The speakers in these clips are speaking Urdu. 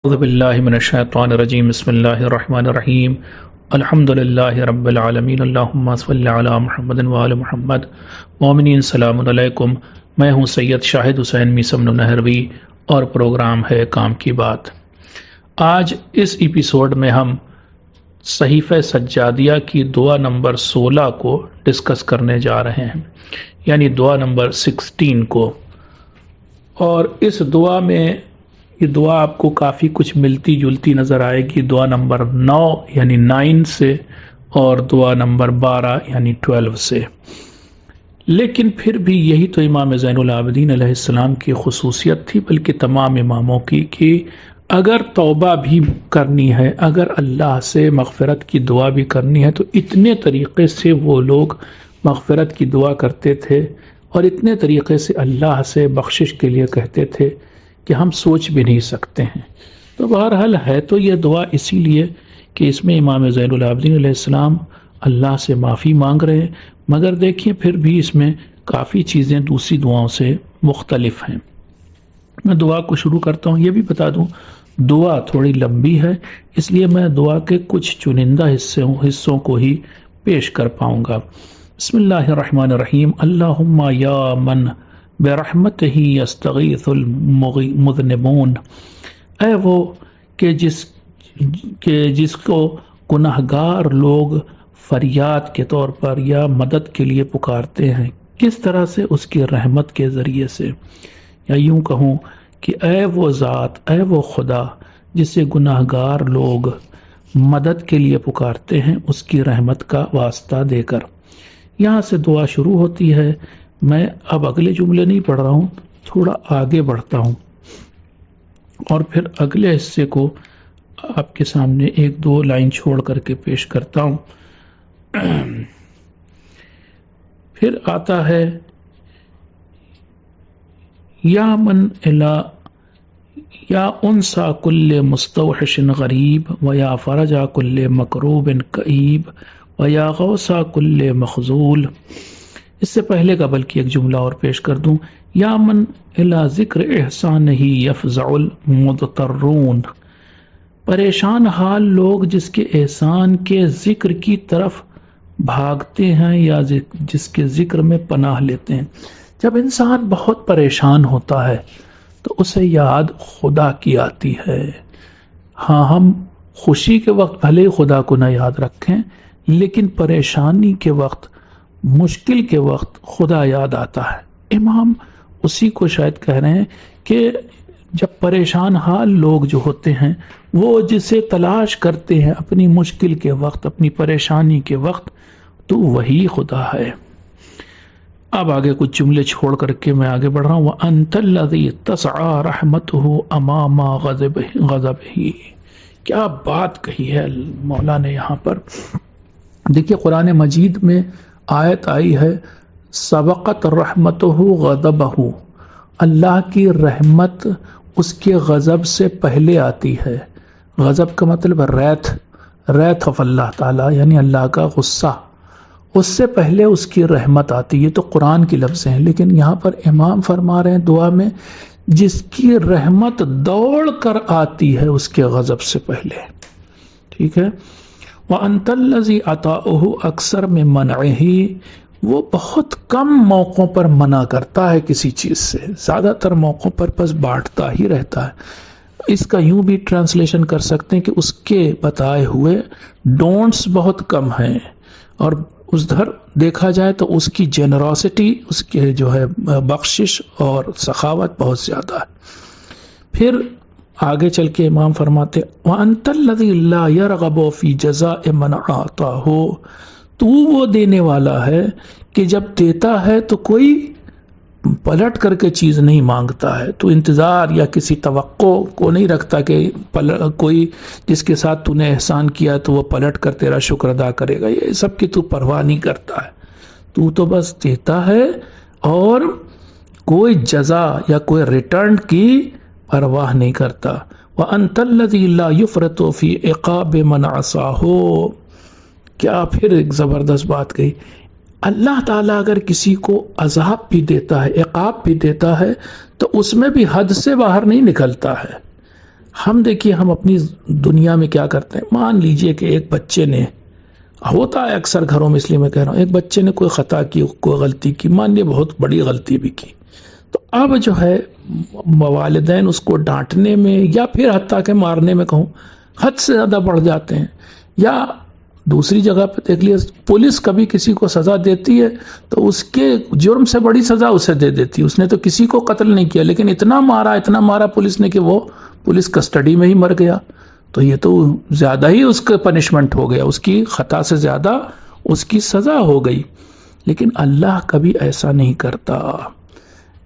اعوذ باللہ من الشیطان الرجیم بسم اللہ الرحمن الرحیم الحمدللہ رب العالمین اللہم صلی علی محمد وآل محمد مومنین السلام علیکم۔ میں ہوں سید شاہد حسین میسم نہروی اور پروگرام ہے کام کی بات۔ آج اس ایپیسوڈ میں ہم صحیفہ سجادیہ کی دعا نمبر 16 کو ڈسکس کرنے جا رہے ہیں، یعنی دعا نمبر 16 کو۔ اور اس دعا میں یہ دعا آپ کو کافی کچھ ملتی جلتی نظر آئے گی دعا نمبر 9 یعنی 9 سے، اور دعا نمبر 12 یعنی 12 سے۔ لیکن پھر بھی یہی تو امام زین العابدین علیہ السلام کی خصوصیت تھی، بلکہ تمام اماموں کی، کہ اگر توبہ بھی کرنی ہے، اگر اللہ سے مغفرت کی دعا بھی کرنی ہے، تو اتنے طریقے سے وہ لوگ مغفرت کی دعا کرتے تھے اور اتنے طریقے سے اللہ سے بخشش کے لیے کہتے تھے کہ ہم سوچ بھی نہیں سکتے ہیں۔ تو بہرحال ہے تو یہ دعا اسی لیے کہ اس میں امام زین العابدین علیہ السلام اللہ سے معافی مانگ رہے ہیں، مگر دیکھیں پھر بھی اس میں کافی چیزیں دوسری دعاؤں سے مختلف ہیں۔ میں دعا کو شروع کرتا ہوں۔ یہ بھی بتا دوں دعا تھوڑی لمبی ہے، اس لیے میں دعا کے کچھ چنندہ حصوں کو ہی پیش کر پاؤں گا۔ بسم اللہ الرحمن الرحیم۔ اللہم یا من برحمتہ یستغیث المذنبون، اے وہ کہ جس کو گناہگار لوگ فریاد کے طور پر یا مدد کے لیے پکارتے ہیں، کس طرح سے؟ اس کی رحمت کے ذریعے سے، یا یوں کہوں کہ اے وہ ذات، اے وہ خدا جسے گناہگار لوگ مدد کے لیے پکارتے ہیں، اس کی رحمت کا واسطہ دے کر۔ یہاں سے دعا شروع ہوتی ہے۔ میں اب اگلے جملے نہیں پڑھ رہا ہوں، تھوڑا آگے بڑھتا ہوں اور پھر اگلے حصے کو آپ کے سامنے ایک دو لائن چھوڑ کر کے پیش کرتا ہوں۔ پھر آتا ہے یا من الا یا انسا کل مستوحش غریب و یا فرجا کل مکروب کئیب و یا غوثا کل مخذول۔ اس سے پہلے کا بلکہ ایک جملہ اور پیش کر دوں، یا من الا ذکر احسان ہی یفزع المضطرون، پریشان حال لوگ جس کے احسان کے ذکر کی طرف بھاگتے ہیں یا جس کے ذکر میں پناہ لیتے ہیں۔ جب انسان بہت پریشان ہوتا ہے تو اسے یاد خدا کی آتی ہے۔ ہاں، ہم خوشی کے وقت بھلے ہی خدا کو نہ یاد رکھیں، لیکن پریشانی کے وقت، مشکل کے وقت خدا یاد آتا ہے۔ امام اسی کو شاید کہہ رہے ہیں کہ جب پریشان حال لوگ جو ہوتے ہیں، وہ جسے تلاش کرتے ہیں اپنی مشکل کے وقت، اپنی پریشانی کے وقت، تو وہی خدا ہے۔ اب آگے کچھ جملے چھوڑ کر کے میں آگے بڑھ رہا ہوں۔ وَأَنْتَ الَّذِي تَسْعَى رَحْمَتُهُ أَمَامَ غَضَبِهِ۔ کیا بات کہی ہے مولا نے یہاں پر۔ دیکھیے قرآن مجید میں آیت آئی ہے سبقت رحمتہ غضبہ، اللہ کی رحمت اس کے غضب سے پہلے آتی ہے۔ غضب کا مطلب ریت آف اللہ تعالیٰ، یعنی اللہ کا غصہ، اس سے پہلے اس کی رحمت آتی ہے۔ یہ تو قرآن کی لفظ ہیں، لیکن یہاں پر امام فرما رہے ہیں دعا میں جس کی رحمت دوڑ کر آتی ہے اس کے غضب سے پہلے، ٹھیک ہے۔ وَأَنْتَ الَّذِي عَطَاؤُهُ أَكْثَرَ مِن مَنْعِهِ، وہ بہت کم موقعوں پر منع کرتا ہے کسی چیز سے، زیادہ تر موقعوں پر بس بانٹتا ہی رہتا ہے۔ اس کا یوں بھی ٹرانسلیشن کر سکتے ہیں کہ اس کے بتائے ہوئے ڈونٹس بہت کم ہیں، اور اس دھر دیکھا جائے تو اس کی جنراسٹی، اس کے جو ہے بخشش اور سخاوت بہت زیادہ ہے۔ پھر آگے چل کے امام فرماتے وَأَنْتَ الَّذِي لَا يَرْغَبُ فِي جَزَاءِ مَنْ أَعْطَاهُ، تو وہ دینے والا ہے کہ جب دیتا ہے تو کوئی پلٹ کر کے چیز نہیں مانگتا ہے، تو انتظار یا کسی توقع کو نہیں رکھتا کہ کوئی جس کے ساتھ تو نے احسان کیا تو وہ پلٹ کر تیرا شکر ادا کرے گا، یہ سب کی تو پرواہ نہیں کرتا ہے۔ تو بس دیتا ہے اور کوئی جزا یا کوئی ریٹرن کی پرواہ نہیں کرتا۔ وَأَنْتَ الَّذِي لَا يُفْرِطُ فِي عِقَابِ مَنْ عَصَاهُ، کیا پھر ایک زبردست بات کہی۔ اللہ تعالیٰ اگر کسی کو عذاب بھی دیتا ہے، عقاب بھی دیتا ہے، تو اس میں بھی حد سے باہر نہیں نکلتا ہے۔ ہم دیکھیے ہم اپنی دنیا میں کیا کرتے ہیں. مان لیجئے کہ ایک بچے نے، ہوتا ہے اکثر گھروں میں، اس لیے میں کہہ رہا ہوں، ایک بچے نے کوئی خطا کی، کوئی غلطی کی، مان لیے بہت بڑی غلطی بھی کی، تو اب جو ہے والدین اس کو ڈانٹنے میں یا پھر حتیٰ کہ مارنے میں کہوں حد سے زیادہ بڑھ جاتے ہیں. یا دوسری جگہ پہ دیکھ لیے پولیس کبھی کسی کو سزا دیتی ہے تو اس کے جرم سے بڑی سزا اسے دے دیتی ہے. اس نے تو کسی کو قتل نہیں کیا لیکن اتنا مارا پولیس نے کہ وہ پولیس کسٹڈی میں ہی مر گیا. تو یہ تو زیادہ ہی اس کا پنشمنٹ ہو گیا، اس کی خطا سے زیادہ اس کی سزا ہو گئی. لیکن اللہ کبھی ایسا نہیں کرتا.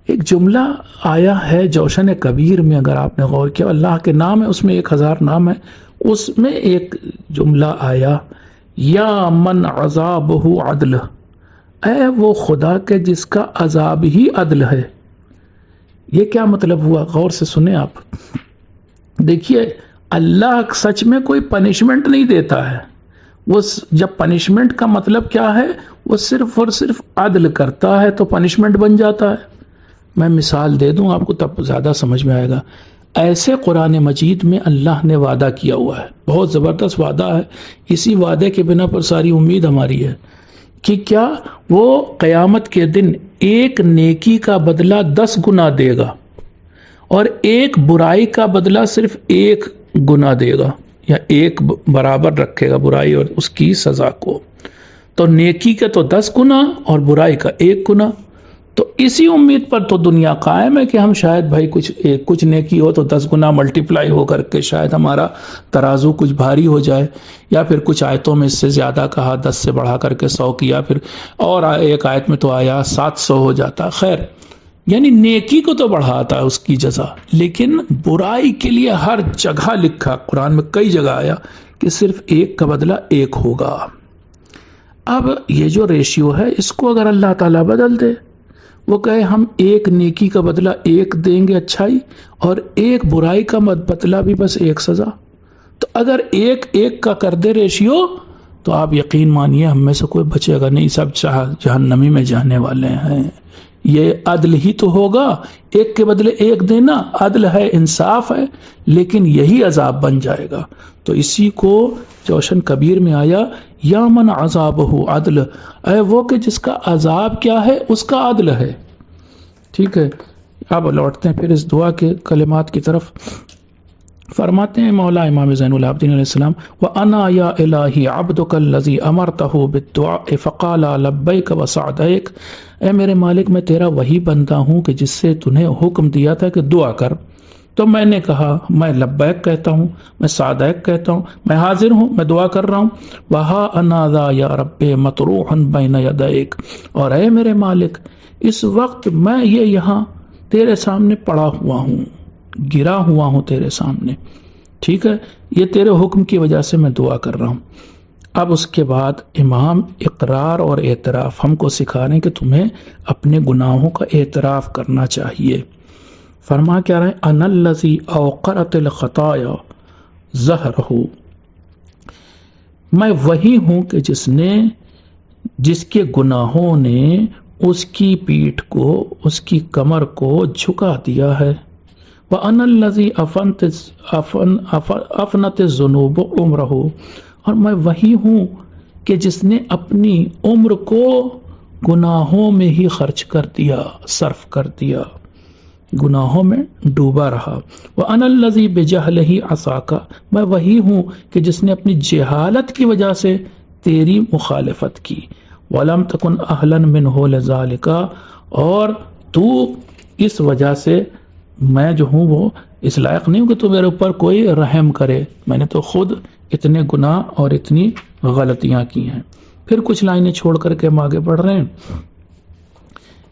ایک جملہ آیا ہے جوشن کبیر میں، اگر آپ نے غور کیا، اللہ کے نام ہے، اس میں 1000 نام ہے، اس میں ایک جملہ آیا، یا من عذابہ عدل، اے وہ خدا کے جس کا عذاب ہی عدل ہے. یہ کیا مطلب ہوا؟ غور سے سنیں آپ. دیکھیے اللہ سچ میں کوئی پنشمنٹ نہیں دیتا ہے. وہ جب پنشمنٹ کا مطلب کیا ہے، وہ صرف اور صرف عدل کرتا ہے تو پنشمنٹ بن جاتا ہے. میں مثال دے دوں آپ کو تب زیادہ سمجھ میں آئے گا. ایسے قرآن مجید میں اللہ نے وعدہ کیا ہوا ہے، بہت زبردست وعدہ ہے. اسی وعدے کے بنا پر ساری امید ہماری ہے کہ کیا وہ قیامت کے دن ایک نیکی کا بدلہ 10 گنا دے گا اور ایک برائی کا بدلہ صرف 1 گنا دے گا، یا 1 برابر رکھے گا برائی اور اس کی سزا کو. تو نیکی کا تو 10 گنا اور برائی کا 1 گنا. تو اسی امید پر تو دنیا قائم ہے کہ ہم شاید بھائی کچھ نیکی ہو تو 10 گنا ملٹیپلائی ہو کر کے شاید ہمارا ترازو کچھ بھاری ہو جائے، یا پھر کچھ آیتوں میں اس سے زیادہ کہا 10 سے بڑھا کر کے 100 کیا، پھر اور ایک آیت میں تو آیا 700 ہو جاتا. خیر، یعنی نیکی کو تو بڑھاتا ہے اس کی جزا، لیکن برائی کے لیے ہر جگہ لکھا، قرآن میں کئی جگہ آیا کہ صرف 1 کا بدلہ 1 ہوگا. اب یہ جو ریشیو ہے اس کو اگر اللہ تعالیٰ بدل دے، وہ کہے ہم 1 نیکی کا بدلہ 1 دیں گے اچھائی، اور 1 برائی کا بدلہ بھی بس 1 سزا، تو اگر 1 کا کر دے ریشیو تو آپ یقین مانیے ہم میں سے کوئی بچے گا نہیں، سب جہنمی میں جانے والے ہیں. یہ عدل ہی تو ہوگا، 1 کے بدلے 1 دینا عدل ہے، انصاف ہے، لیکن یہی عذاب بن جائے گا. تو اسی کو جوشن کبیر میں آیا، یا من عذابہ عدل، اے وہ کہ جس کا عذاب کیا ہے، اس کا عدل ہے. ٹھیک ہے، اب لوٹتے ہیں پھر اس دعا کے کلمات کی طرف. فرماتے ہیں مولا امام زین العابدین علیہ السلام، وَأَنَا يَا إِلَٰهِ عَبْدُكَ الَّذِي أَمَرْتَهُ بِالدُّعَاءِ فَقَالَ لَبَّيْكَ وَسَعْدَيْكَ، اے میرے مالک میں تیرا وہی بندہ ہوں کہ جس سے تُنہیں حکم دیا تھا کہ دعا کر، تو میں نے کہا میں لبیک کہتا ہوں، میں سعدیک کہتا ہوں، میں حاضر ہوں، میں دعا کر رہا ہوں. وَهَا أَنَا ذَا يَا رَبِّ مَطْرُوحٌ بَيْنَ يَدَيْكَ، اور اے میرے مالک اس وقت میں یہ یہاں تیرے سامنے پڑا ہوا ہوں، گرا ہوا ہوں تیرے سامنے. ٹھیک ہے، یہ تیرے حکم کی وجہ سے میں دعا کر رہا ہوں. اب اس کے بعد امام اقرار اور اعتراف ہم کو سکھا رہے ہیں کہ تمہیں اپنے گناہوں کا اعتراف کرنا چاہیے. فرما کیا رہے، انا الذی اوقرت الخطایا ظہرہ، میں وہی ہوں کہ جس کے گناہوں نے اس کی پیٹھ کو، اس کی کمر کو جھکا دیا ہے. وَأَنَا الَّذِي أَفْنَتِ الذُّنُوبَ عُمْرَهُ، اور میں وہی ہوں کہ جس نے اپنی عمر کو گناہوں میں ہی خرچ کر دیا، صرف کر دیا، گناہوں میں ڈوبا رہا. وَأَنَا الَّذِي بِجَهْلِهِ عَصَاكَ، میں وہی ہوں کہ جس نے اپنی جہالت کی وجہ سے تیری مخالفت کی. وَلَمْ تَكُنْ أَهْلًا مِنْهُ لِذَلِكَ، اور تو اس وجہ سے میں جو ہوں وہ اس لائق نہیں ہوں کہ تو میرے اوپر کوئی رحم کرے، میں نے تو خود اتنے گناہ اور اتنی غلطیاں کی ہیں. پھر کچھ لائنیں چھوڑ کر کے ہم آگے بڑھ رہے ہیں.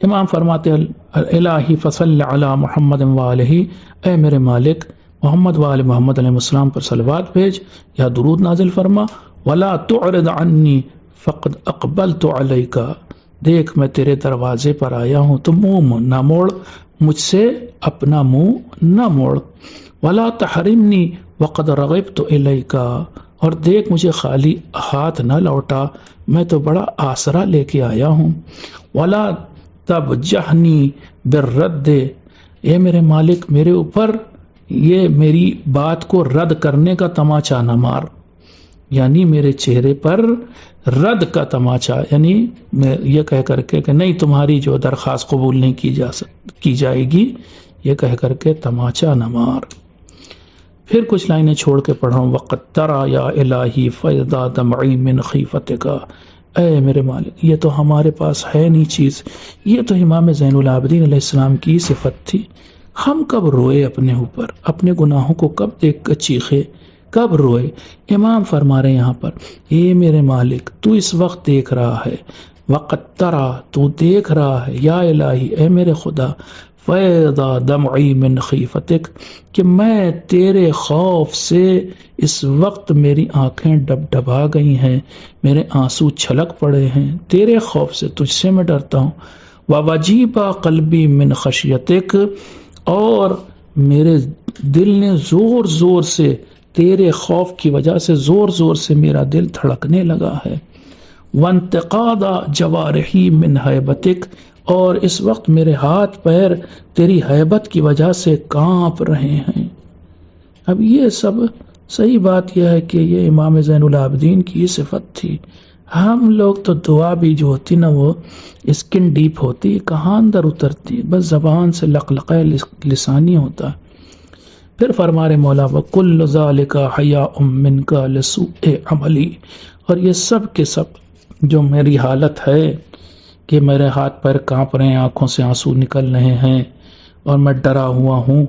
امام فرماتے ہیں الہی فصل علی محمد وآلہ، اے میرے مالک محمد وآل محمد علیہ السلام پر صلوات بھیج یا درود نازل فرما. ولا تعرض عنی فقد اقبلت علیک، دیکھ میں تیرے دروازے پر آیا ہوں تو منہ نہ موڑ، مجھ سے اپنا منہ نہ موڑ. ولا تحرمنی وقد رغبت الیک، اور دیکھ مجھے خالی ہاتھ نہ لوٹا، میں تو بڑا آسرا لے کے آیا ہوں. ولا تبجحنی بالرد، اے میرے مالک میرے اوپر یہ میری بات کو رد کرنے کا تماچا نہ مار، یعنی میرے چہرے پر رد کا تماچا، یعنی یہ کہہ کر کے کہ نہیں تمہاری جو درخواست قبول نہیں کی جائے گی، یہ کہہ کر کے تماچا نہ مار۔ پھر کچھ لائنیں چھوڑ کے پڑھا ہوں، وَقَدْ تَرَى يَا إِلَٰهِي فَإِذَا دَمْعِي مِنْ خِيفَتِكَ، اے میرے مالک یہ تو ہمارے پاس ہے نہیں چیز، یہ تو امام زین العابدین علیہ السلام کی صفت تھی۔ ہم کب روئے اپنے اوپر، اپنے گناہوں کو کب دیکھ کر چیخے، کب روئے؟ امام فرما رہے ہیں یہاں پر، اے میرے مالک تو اس وقت دیکھ رہا ہے، وقت ترا تو دیکھ رہا ہے، یا الہی اے میرے خدا، فیضا دمعی من خیفتک کہ میں تیرے خوف سے اس وقت میری آنکھیں ڈب ڈبا گئی ہیں، میرے آنسو چھلک پڑے ہیں، تیرے خوف سے، تجھ سے میں ڈرتا ہوں۔ وَوَجِیبَ قَلْبِی مِنْ خَشْیَتِک، اور میرے دل نے زور زور سے، تیرے خوف کی وجہ سے زور زور سے میرا دل دھڑکنے لگا ہے۔ وَانْتِقَاضَ جَوَارِحِی مِنْ ہَیبَتِک، اور اس وقت میرے ہاتھ پیر تیری ہیبت کی وجہ سے کانپ رہے ہیں۔ اب یہ سب صحیح بات یہ ہے کہ یہ امام زین العابدین کی صفت تھی۔ ہم لوگ تو دعا بھی جو ہوتی نا وہ اسکن ڈیپ ہوتی، کہاں اندر اترتی، بس زبان سے لقلقہ لسانی ہوتا۔ پھر فرما رہے مولا وَكُلُّ ذَلِكَ حَيَاءٌ مِّنْكَ لِسُوءِ عَمَلِي، اور یہ سب کے سب جو میری حالت ہے کہ میرے ہاتھ پیر کانپ رہے ہیں، آنکھوں سے آنسو نکل رہے ہیں اور میں ڈرا ہوا ہوں،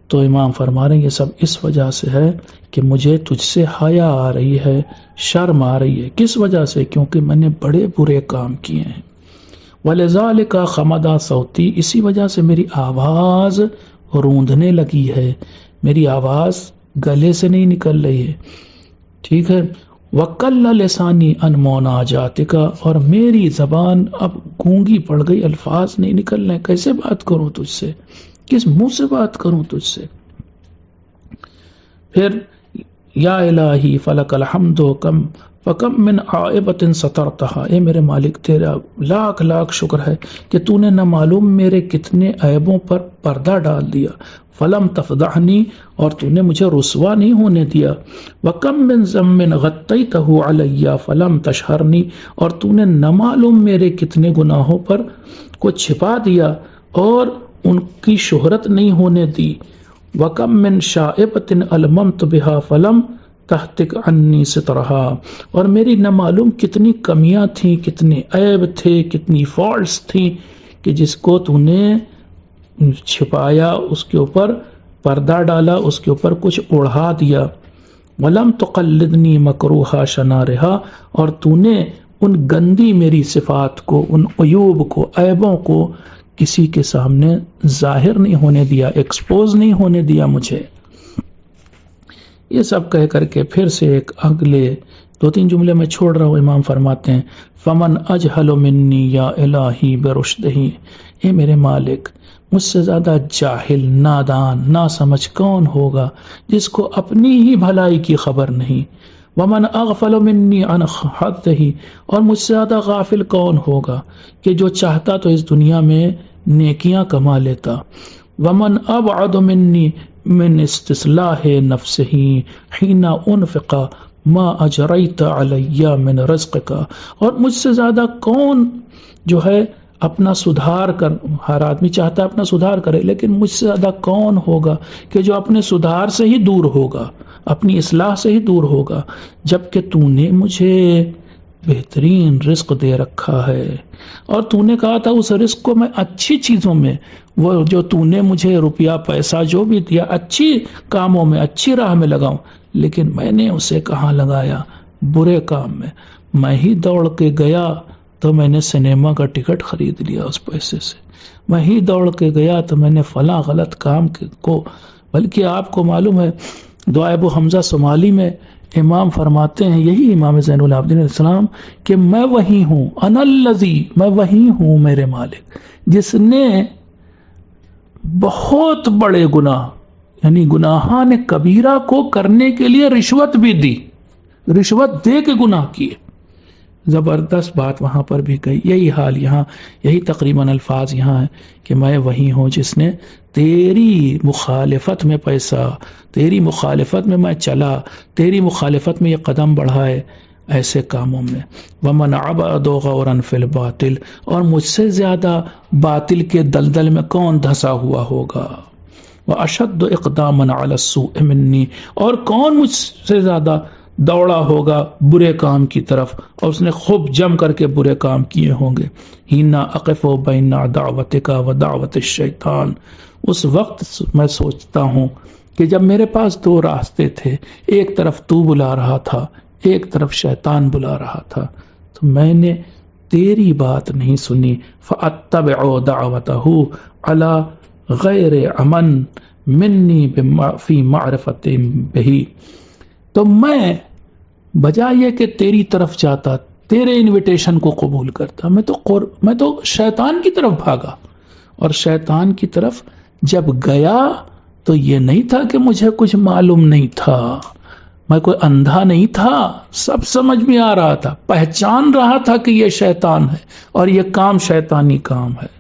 تو امام فرما رہے ہیں یہ سب اس وجہ سے ہے کہ مجھے تجھ سے حیا آ رہی ہے، شرم آ رہی ہے۔ کس وجہ سے؟ کیونکہ میں نے بڑے برے کام کیے ہیں۔ وَلِذَالِكَ خَمَدَ صَوْتِي، اسی وجہ سے میری آواز روندنے لگی ہے، میری آواز گلے سے نہیں نکل رہی ہے، ٹھیک ہے۔ وَقَلَّ لِسَانِي عَنْ مُنَاجَاتِكَ، اور میری زبان اب گونگی پڑ گئی، الفاظ نہیں نکل رہے، کیسے بات کروں تجھ سے، کس منہ سے بات کروں تجھ سے۔ پھر یا الہی فلک الحمد فکم من عائبۃ سترتہا، اے میرے مالک تیرا لاکھ لاکھ شکر ہے کہ تو نے نہ معلوم میرے کتنے عیبوں پر پردہ ڈال دیا، فلم تفضحنی، اور تو نے مجھے رسوا نہیں ہونے دیا، وکم من ذنب غطیتہ علی فلم تشہرنی، اور تو نے نہ معلوم میرے کتنے گناہوں پر کو چھپا دیا اور ان کی شہرت نہیں ہونے دی، وکم من شائبۃ الممت بہا فلم تحتک عنی سترہا، اور میری نہ معلوم کتنی کمیاں تھیں، کتنے عیب تھے، کتنی فالٹس تھیں کہ جس کو تو نے چھپایا، اس کے اوپر پردہ ڈالا، اس کے اوپر کچھ اڑھا دیا۔ وَلَمْ تُقَلِّدْنِي مَكْرُوحَ شَنَارِهَا، اور تو نے ان گندی میری صفات کو، ان عیوب کو، عیبوں کو کسی کے سامنے ظاہر نہیں ہونے دیا، ایکسپوز نہیں ہونے دیا مجھے۔ یہ سب کہہ کر کے پھر سے ایک اگلے 2-3 جملے میں چھوڑ رہا ہوں، امام فرماتے ہیں فَمَنْ أَجْهَلُ مِنِّي يَا إِلَٰهِي بِرُشْدِهِ، اے میرے مالک مجھ سے زیادہ جاہل، نادان، ناسمجھ کون ہوگا جس کو اپنی ہی بھلائی کی خبر نہیں۔ وَمَنْ أَغْفَلُ مِنِّي عَنْ حَدِّهِ، اور مجھ سے زیادہ غافل کون ہوگا کہ جو چاہتا تو اس دنیا میں نیکیاں کما لیتا۔ وَمَنْ أَبْعَدُ مِنِّي من استصلاح نفسه حين انفق ما اجريت علي من رزقك، اور مجھ سے زیادہ کون جو ہے اپنا سدھار کر، ہر آدمی چاہتا ہے اپنا سدھار کرے، لیکن مجھ سے زیادہ کون ہوگا کہ جو اپنے سدھار سے ہی دور ہوگا، اپنی اصلاح سے ہی دور ہوگا، جبکہ تو نے مجھے بہترین رزق دے رکھا ہے، اور تو نے کہا تھا اس رزق کو میں اچھی چیزوں میں، وہ جو تو نے مجھے روپیہ پیسہ جو بھی دیا اچھی کاموں میں، اچھی راہ میں لگاؤں، لیکن میں نے اسے کہاں لگایا؟ برے کام میں۔ میں ہی دوڑ کے گیا تو میں نے سنیما کا ٹکٹ خرید لیا اس پیسے سے، میں ہی دوڑ کے گیا تو میں نے فلاں غلط کام کو، بلکہ آپ کو معلوم ہے دعائے ابو حمزہ صومالی میں امام فرماتے ہیں، یہی امام زین العابدین علیہ السلام، کہ میں وہی ہوں، انا الذی، میں وہی ہوں میرے مالک جس نے بہت بڑے گناہ، یعنی گناہان کبیرہ کو کرنے کے لیے رشوت بھی دی، رشوت دے کے گناہ کیے، زبردست بات وہاں پر بھی کہی. یہی حال یہاں، یہی تقریباً الفاظ یہاں ہے کہ میں وہی ہوں جس نے تیری مخالفت میں پیسہ، تیری مخالفت میں چلا، تیری مخالفت میں یہ قدم بڑھائے ایسے کاموں میں. ومن عبد غورا فی الباطل، اور مجھ سے زیادہ باطل کے دلدل میں کون دھسا ہوا ہوگا. واشد اقداما علی السوء منی، اور کون مجھ سے زیادہ دوڑا ہوگا برے کام کی طرف، اور اس نے خوب جم کر کے برے کام کیے ہوں گے. ہینا اقف بین دعوتک و دعوت الشیطان، اس وقت میں سوچتا ہوں کہ جب میرے پاس دو راستے تھے، ایک طرف تو بلا رہا تھا، ایک طرف شیطان بلا رہا تھا، تو میں نے تیری بات نہیں سنی. فاتبع دعوتہ علی غیر امن منی فی معرفت بہی، تو میں بجائے یہ کہ تیری طرف جاتا، تیرے انویٹیشن کو قبول کرتا، میں تو شیطان کی طرف بھاگا. اور شیطان کی طرف جب گیا تو یہ نہیں تھا کہ مجھے کچھ معلوم نہیں تھا، میں کوئی اندھا نہیں تھا، سب سمجھ میں آ رہا تھا، پہچان رہا تھا کہ یہ شیطان ہے اور یہ کام شیطانی کام ہے.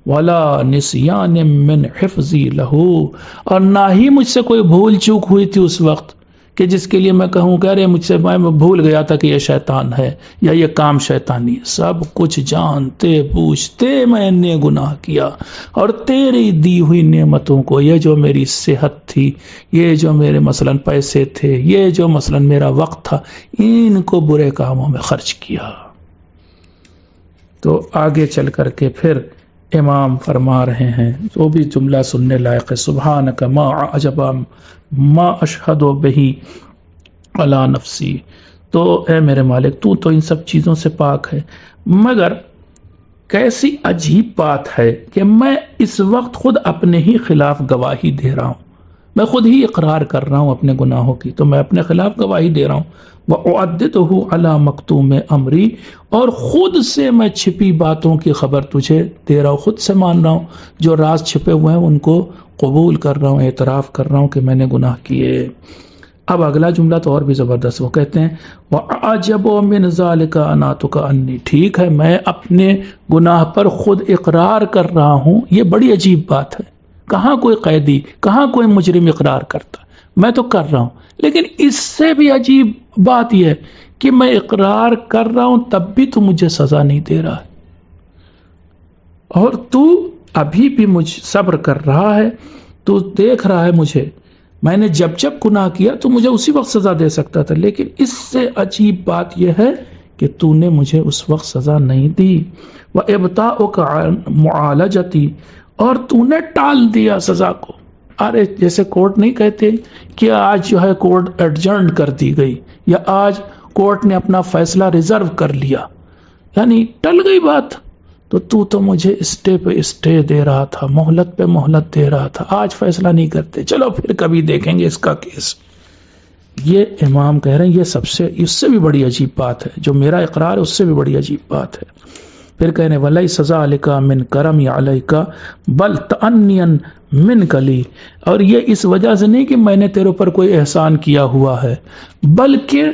ولا نسیان من حفظی لہو، اور نہ ہی مجھ سے کوئی بھول چوک ہوئی تھی اس وقت کہ جس کے لیے میں کہوں کہ ارے مجھ سے میں بھول گیا تھا کہ یہ شیطان ہے یا یہ کام شیطانی ہے. سب کچھ جانتے بوجھتے میں نے گناہ کیا، اور تیری دی ہوئی نعمتوں کو، یہ جو میری صحت تھی، یہ جو میرے مثلا پیسے تھے، یہ جو مثلا میرا وقت تھا، ان کو برے کاموں میں خرچ کیا. تو آگے چل کر کے پھر امام فرما رہے ہیں، وہ بھی جملہ سننے لائق ہے. سبحانک ما عجب ما اشہد بہی علی نفسی، تو اے میرے مالک تو ان سب چیزوں سے پاک ہے، مگر کیسی عجیب بات ہے کہ میں اس وقت خود اپنے ہی خلاف گواہی دے رہا ہوں، میں خود ہی اقرار کر رہا ہوں اپنے گناہوں کی، تو میں اپنے خلاف گواہی دے رہا ہوں. وَأُعَدِّدُهُ عَلَى مَكْتُومِ أَمْرِي، اور خود سے میں چھپی باتوں کی خبر تجھے دے رہا ہوں، خود سے مان رہا ہوں، جو راز چھپے ہوئے ہیں ان کو قبول کر رہا ہوں، اعتراف کر رہا ہوں کہ میں نے گناہ کیے. اب اگلا جملہ تو اور بھی زبردست، وہ کہتے ہیں وَأَعْجَبُ مِنْ ذَلِكَ أَنَاتُكَ أَنِّي، ٹھیک ہے میں اپنے گناہ پر خود اقرار کر رہا ہوں، یہ بڑی عجیب بات ہے. کہاں کوئی قیدی، کہاں کوئی مجرم اقرار کرتا، میں تو کر رہا ہوں. لیکن اس سے بھی عجیب بات یہ ہے کہ میں اقرار کر رہا ہوں تب بھی تو مجھے سزا نہیں دے رہا ہے، اور تو ابھی بھی مجھ صبر کر رہا ہے، تو دیکھ رہا ہے مجھے، میں نے جب گناہ کیا تو مجھے اسی وقت سزا دے سکتا تھا، لیکن اس سے عجیب بات یہ ہے کہ تو نے مجھے اس وقت سزا نہیں دی. وَإِبْطَاؤُكَ مُعَالَجَتِي، اور تو نے ٹال دیا سزا کو. ارے جیسے کورٹ نہیں کہتے کہ آج جو ہے کورٹ ایڈجرنڈ کر دی گئی، یا آج کورٹ نے اپنا فیصلہ ریزرو کر لیا، یعنی ٹل گئی بات. تو مجھے اسٹے پہ اسٹے دے رہا تھا، مہلت پہ مہلت دے رہا تھا، آج فیصلہ نہیں کرتے، چلو پھر کبھی دیکھیں گے اس کا کیس. یہ امام کہہ رہے ہیں یہ اس سے بھی بڑی عجیب بات ہے، جو میرا اقرار ہے اس سے بھی بڑی عجیب بات ہے. پھر کہنے وَلَيْسَ ذَلِكَ مِنْ كَرَمِ عَلَيْكَ بَلْ تَأَنِّيًا مِنْكَ لِي، اور یہ اس وجہ سے نہیں کہ میں نے تیرے اوپر کوئی احسان کیا ہوا ہے، بلکہ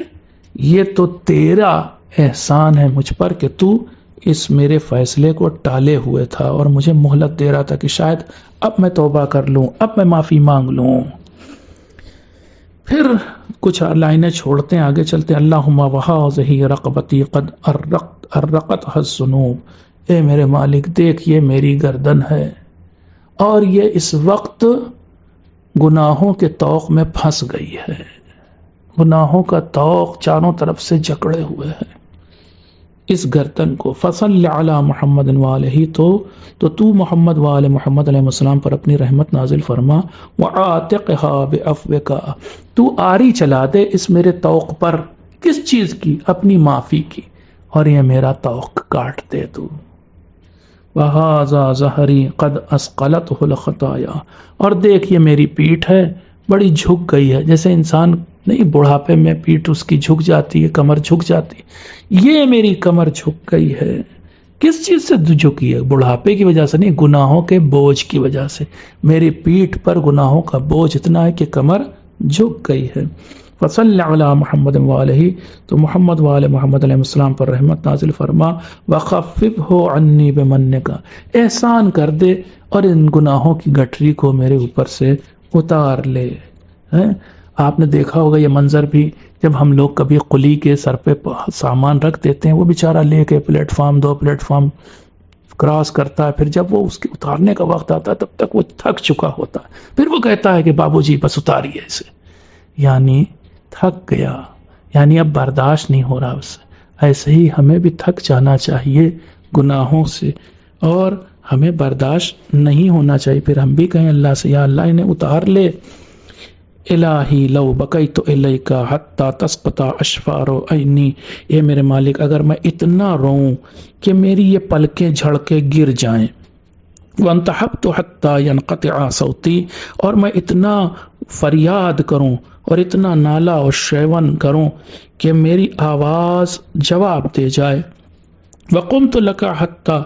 یہ تو تیرا احسان ہے مجھ پر کہ تو اس میرے فیصلے کو ٹالے ہوئے تھا اور مجھے مہلت دے رہا تھا کہ شاید اب میں توبہ کر لوں، اب میں معافی مانگ لوں. پھر کچھ لائنیں چھوڑتے ہیں، آگے چلتے ہیں. اللہم وہذہ رقبتی قد ارقتها الذنوب، اے میرے مالک دیکھ یہ میری گردن ہے اور یہ اس وقت گناہوں کے طوق میں پھنس گئی ہے، گناہوں کا طوق چاروں طرف سے جکڑے ہوئے ہیں اس گردن کو. فصل علی محمد وآلہ، تو محمد وآل محمد علیہ السلام پر اپنی رحمت نازل فرما. وعاتقها بعفوک، تو آری چلا دے اس میرے طوق پر، کس چیز کی؟ اپنی معافی کی، اور یہ میرا طوق کاٹ دے تو. وہذا ظہری قد اثقلتہ الخطایا، اور دیکھ یہ میری پیٹھ ہے بڑی جھک گئی ہے، جیسے انسان نہیں بڑھاپے میں پیٹھ اس کی جھک جاتی ہے، کمر جھک جاتی ہے، یہ میری کمر جھک گئی ہے. کس چیز سے جھکی ہے؟ بڑھاپے کی وجہ سے نہیں، گناہوں کے بوجھ کی وجہ سے میری پیٹھ پر گناہوں کا بوجھ اتنا ہے کہ کمر جھک گئی ہے. فصل علی محمد وآلہ، تو محمد وآل محمد علیہ السلام پر رحمت نازل فرما، وخففہ عنی بمنک، احسان کر دے اور ان گناہوں کی گٹھری کو میرے اوپر سے اتار لے۔ آپ نے دیکھا ہوگا یہ منظر بھی، جب ہم لوگ کبھی قلی کے سر پہ سامان رکھ دیتے ہیں، وہ بیچارہ لے کے plate form 2 plate form cross کرتا ہے، پھر جب وہ اس کے اتارنے کا وقت آتا ہے تب تک وہ تھک چکا ہوتا ہے، پھر وہ کہتا ہے کہ بابو جی بس اتاریے اسے، یعنی تھک گیا، یعنی اب برداشت نہیں ہو رہا اس سے۔ ایسے ہی ہمیں بھی تھک جانا چاہیے گناہوں سے، اور ہمیں برداشت نہیں ہونا چاہیے، پھر ہم بھی کہیں اللہ سے یا اللہ انہیں اتار لے۔ الہی لو بقیت الیک حتی تسقط اشفار عینی، اے میرے مالک اگر میں اتنا روؤں کہ میری یہ پلکیں جھڑ کے گر جائیں، وانتحبت حتی ینقطع صوتی، اور میں اتنا فریاد کروں اور اتنا نالا اور شیون کروں کہ میری آواز جواب دے جائے، وقمت لک حتی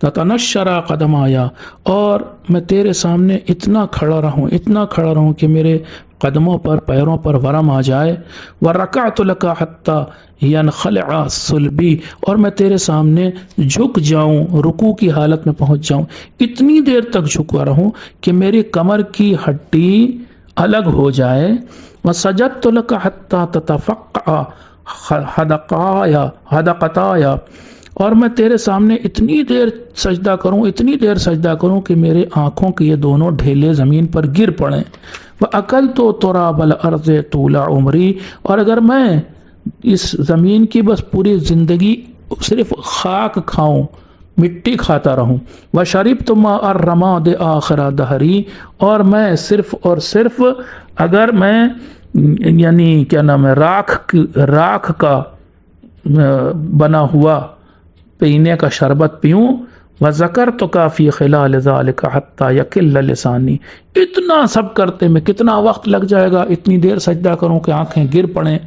تتنشر قدمایا، اور میں تیرے سامنے اتنا کھڑا رہوں کہ میرے قدموں پر پیروں پر ورم آ جائے، ورکعت لک حتی ینخلع صلبی، اور میں تیرے سامنے جھک جاؤں، رکوع کی حالت میں پہنچ جاؤں، اتنی دیر تک جھکا رہوں کہ میری کمر کی ہڈی الگ ہو جائے، وسجدت لک حتی تتفقع حدقتایا، اور میں تیرے سامنے اتنی دیر سجدہ کروں کہ میرے آنکھوں کے یہ دونوں ڈھیلے زمین پر گر پڑیں، وَأَكَلْتُ تُرَابَ الْأَرْضِ طُولَ عُمْرِي، اور اگر میں اس زمین کی بس پوری زندگی صرف خاک کھاؤں، مٹی کھاتا رہوں، وَشَرِبْتُ مَاءَ الرَّمَادِ آخِرَ دَهْرِي، اور میں صرف اور صرف اگر میں یعنی کیا نام ہے راکھ کا بنا ہوا پینے کا شربت پیوں، وَذَكَرْتُكَ فِي خِلَالِ ذَلِكَ حَتَّى يَكِلَّ لِسَانِي، اتنا سب کرتے میں کتنا وقت لگ جائے گا، اتنی دیر سجدہ کروں کہ آنکھیں گر پڑیں،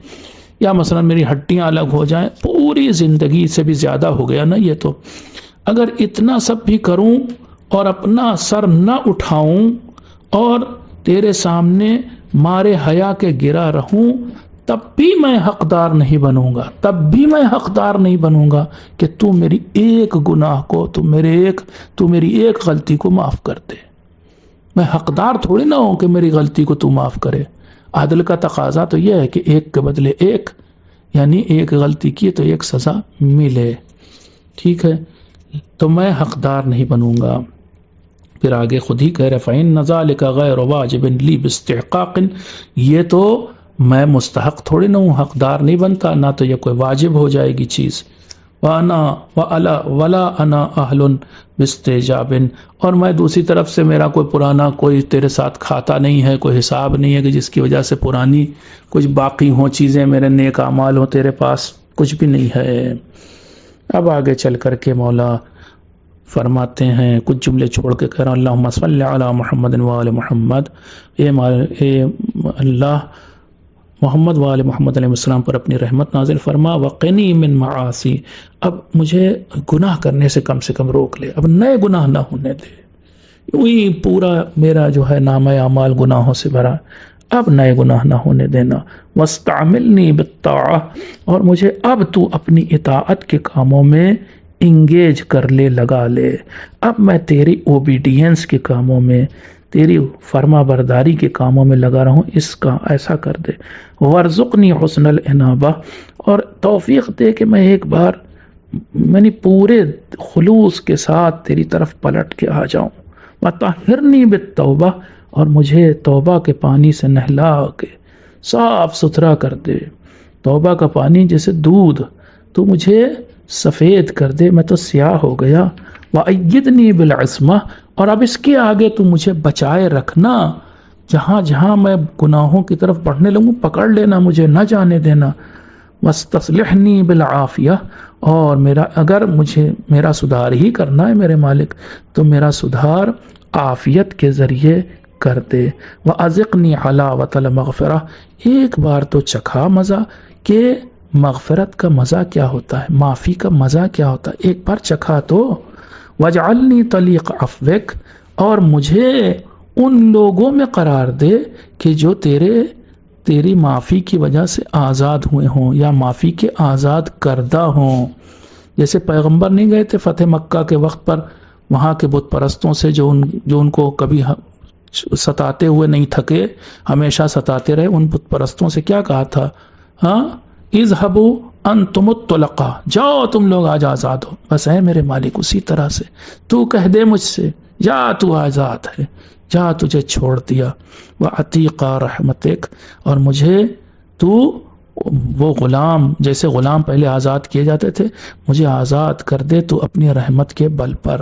یا مثلا میری ہڈیاں الگ ہو جائیں، پوری زندگی سے بھی زیادہ ہو گیا نا یہ تو۔ اگر اتنا سب بھی کروں اور اپنا سر نہ اٹھاؤں اور تیرے سامنے مارے حیا کے گرا رہوں، تب بھی میں حقدار نہیں بنوں گا کہ تو میری ایک گناہ کو، تو میری ایک غلطی کو معاف کر دے۔ میں حقدار تھوڑی نہ ہوں کہ میری غلطی کو تو معاف کرے۔ عدل کا تقاضا تو یہ ہے کہ ایک کے بدلے ایک، یعنی ایک غلطی کی تو ایک سزا ملے، ٹھیک ہے، تو میں حقدار نہیں بنوں گا۔ پھر آگے خود ہی کہہ رہے فَإِنَّ ذَلِكَ غَيْرُ وَاجِبٍ لِي بِاسْتِحْقَاقٍ، یہ تو میں مستحق تھوڑی نہ ہوں، حقدار نہیں بنتا، نہ تو یہ کوئی واجب ہو جائے گی چیز، وَلَا أَنَا أَهْلٌ بِاسْتِجَابٍ، اور میں دوسری طرف سے میرا کوئی پرانا کوئی تیرے ساتھ کھاتا نہیں ہے، کوئی حساب نہیں ہے کہ جس کی وجہ سے پرانی کچھ باقی ہوں چیزیں، میرے نیک اعمال ہوں تیرے پاس، کچھ بھی نہیں ہے۔ اب آگے چل کر کے مولا فرماتے ہیں، کچھ جملے چھوڑ کے کہہ رہا اللہم صلی علی محمد وآل محمد، اے اللہ محمد وآل محمد علیہ السلام پر اپنی رحمت نازل فرما، وقنی من معاصی، اب مجھے گناہ کرنے سے کم روک لے، اب نئے گناہ نہ ہونے دے، وہی پورا میرا جو ہے نامہ اعمال گناہوں سے بھرا، اب نئے گناہ نہ ہونے دینا، واستعملنی بالطاعہ، اور مجھے اب تو اپنی اطاعت کے کاموں میں انگیج کر لے، لگا لے، اب میں تیری اوبیڈینس کے کاموں میں، تیری فرما برداری کے کاموں میں لگا رہوں، اس کا ایسا کر دے، وارزقنی حسن الانابہ، اور توفیق دے کہ میں ایک بار میں پورے خلوص کے ساتھ تیری طرف پلٹ کے آ جاؤں، وطہرنی بالتوبہ، اور مجھے توبہ کے پانی سے نہلا کے صاف ستھرا کر دے، توبہ کا پانی جیسے دودھ، تو مجھے سفید کر دے، میں تو سیاہ ہو گیا، وَأَيِّدْنِي بِالْعِصْمَةِ، اور اب اس کے آگے تو مجھے بچائے رکھنا، جہاں جہاں میں گناہوں کی طرف بڑھنے لگوں پکڑ لینا، مجھے نہ جانے دینا، وَاسْتَصْلِحْنِي بِالْعَافِيَةِ، اور اگر مجھے میرا سدھار ہی کرنا ہے میرے مالک، تو میرا سدھار عافیت کے ذریعے کر دے، وَأَذِقْنِي حَلَاوَةَ الْمَغْفِرَةِ، ایک بار تو چکھا مزہ کہ مغفرت کا مزہ کیا ہوتا ہے، معافی کا مزہ کیا ہوتا ہے، ایک بار چکھا تو، وَاجْعَلْنِي طَلِيقَ عَفْوِكَ، اور مجھے ان لوگوں میں قرار دے کہ جو تیرے تیری معافی کی وجہ سے آزاد ہوئے ہوں یا معافی کے آزاد کردہ ہوں. جیسے پیغمبر نہیں گئے تھے فتح مکہ کے وقت پر وہاں کے بت پرستوں سے جو ان کو کبھی ستاتے ہوئے نہیں تھکے، ہمیشہ ستاتے رہے، ان بت پرستوں سے کیا کہا تھا؟ ہاں، اذهبوا انتم الطلقاء، جاؤ تم لوگ آج آزاد ہو. بس ہے میرے مالک اسی طرح سے تو کہہ دے مجھ سے جا تو آزاد ہے، جا تجھے چھوڑ دیا. وعتیقا رحمتک، اور مجھے تو وہ غلام، جیسے غلام پہلے آزاد کیے جاتے تھے، مجھے آزاد کر دے تو اپنی رحمت کے بل پر.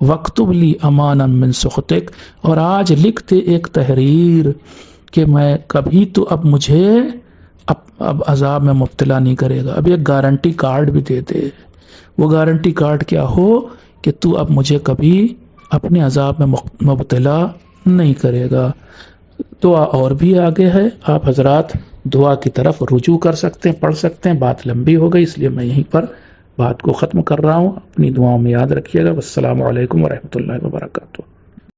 وَاكْتُبْ لِي أَمَانًا مِّن سُخْطِكَ، اور آج لکھ دے ایک تحریر کہ میں کبھی تو اب مجھے اب عذاب میں مبتلا نہیں کرے گا. اب ایک گارنٹی کارڈ بھی دے دے. وہ گارنٹی کارڈ کیا ہو کہ تو اب مجھے کبھی اپنے عذاب میں مبتلا نہیں کرے گا. دعا اور بھی آگے ہے، آپ حضرات دعا کی طرف رجوع کر سکتے ہیں، پڑھ سکتے ہیں. بات لمبی ہو گئی اس لیے میں یہیں پر بات کو ختم کر رہا ہوں. اپنی دعاؤں میں یاد رکھیے گا. والسلام علیکم ورحمۃ اللہ وبرکاتہ.